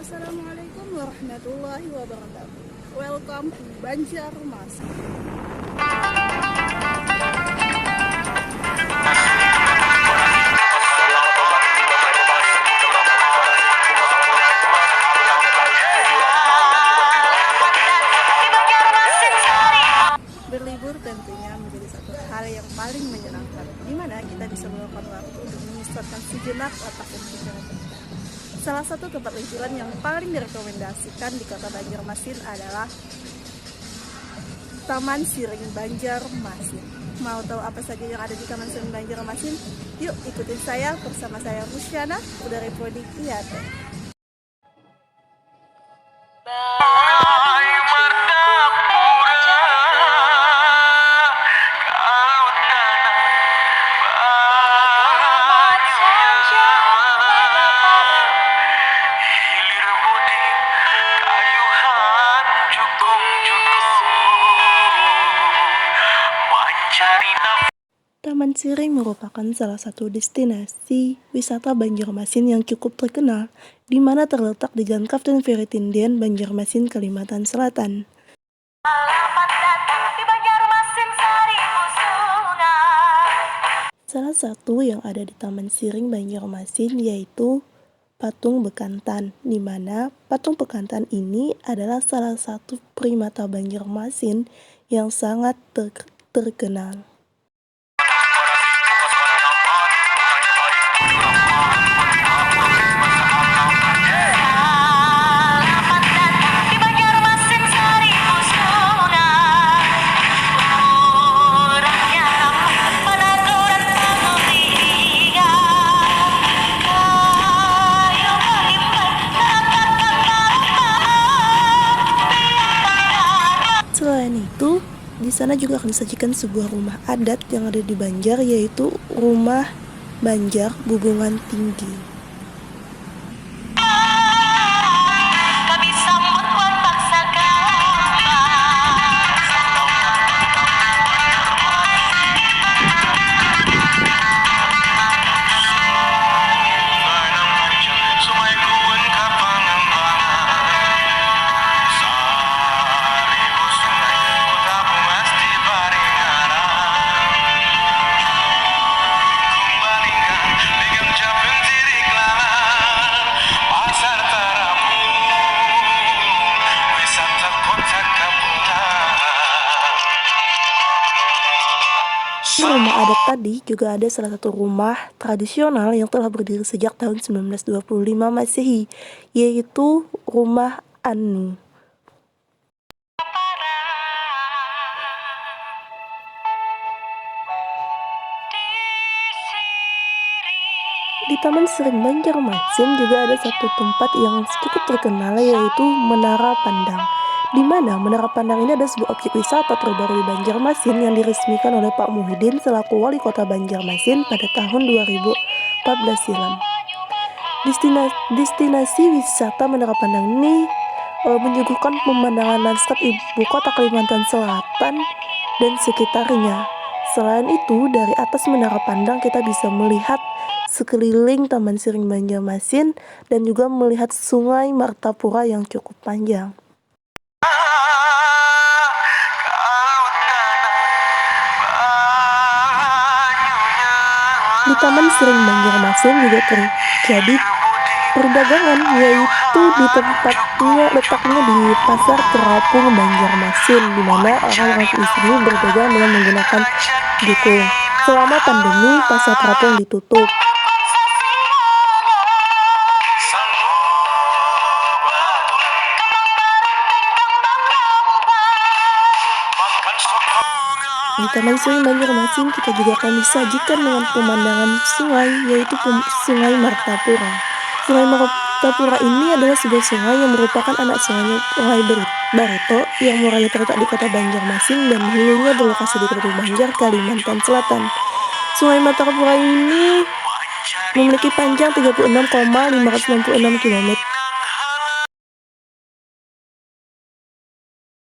Assalamualaikum warahmatullahi wabarakatuh. Welcome to Banjarmasin. Berlibur tentunya menjadi satu hal yang paling menyenangkan, di mana kita bisa meluangkan waktu untuk menyusahkan sejenak otak dan pikiran kita. Salah satu tempat liburan yang paling direkomendasikan di kota Banjarmasin adalah Taman Siring Banjarmasin. Mau tahu apa saja yang ada di Taman Siring Banjarmasin? Yuk ikutin saya bersama saya Rusyana dari Prodi IAT. Taman Siring merupakan salah satu destinasi wisata Banjarmasin yang cukup terkenal, di mana terletak di Jalan Kapten Ferry Tinden, Banjarmasin, Kalimantan Selatan. Salah satu yang ada di Taman Siring Banjarmasin yaitu patung bekantan, di mana patung bekantan ini adalah salah satu primata Banjarmasin yang sangat terkenal. Selain itu, di sana juga akan disajikan sebuah rumah adat yang ada di Banjar, yaitu Rumah Banjar Bubungan Tinggi. Di rumah adat tadi juga ada salah satu rumah tradisional yang telah berdiri sejak tahun 1925 Masehi, yaitu Rumah Anu. Di Taman Siring Banjarmasin juga ada satu tempat yang cukup terkenal, yaitu Menara Pandang. Di mana Menara Pandang ini adalah sebuah objek wisata terbaru di Banjarmasin yang diresmikan oleh Pak Muhyiddin selaku Wali Kota Banjarmasin pada tahun 2014 silam. Destinasi wisata Menara Pandang ini menyuguhkan pemandangan lanskap ibu kota Kalimantan Selatan dan sekitarnya. Selain itu, dari atas Menara Pandang kita bisa melihat sekeliling Taman Siring Banjarmasin dan juga melihat Sungai Martapura yang cukup panjang. Di Taman Siring Banjarmasin juga terjadi perdagangan, yaitu di letaknya di Pasar Terapung Banjarmasin, di mana orang-orang di sini berdagang dengan menggunakan dukung. Selama pandemi, Pasar Terapung ditutup. Di Taman Siring Banjarmasin kita juga akan disajikan dengan pemandangan sungai, yaitu Sungai Martapura. Sungai Martapura ini adalah sebuah sungai yang merupakan anak Sungai Barito yang mulanya terletak di kota Banjarmasin dan hulunya berlokasi di Kabupaten Banjar, Kalimantan Selatan. Sungai Martapura ini memiliki panjang 36,566 km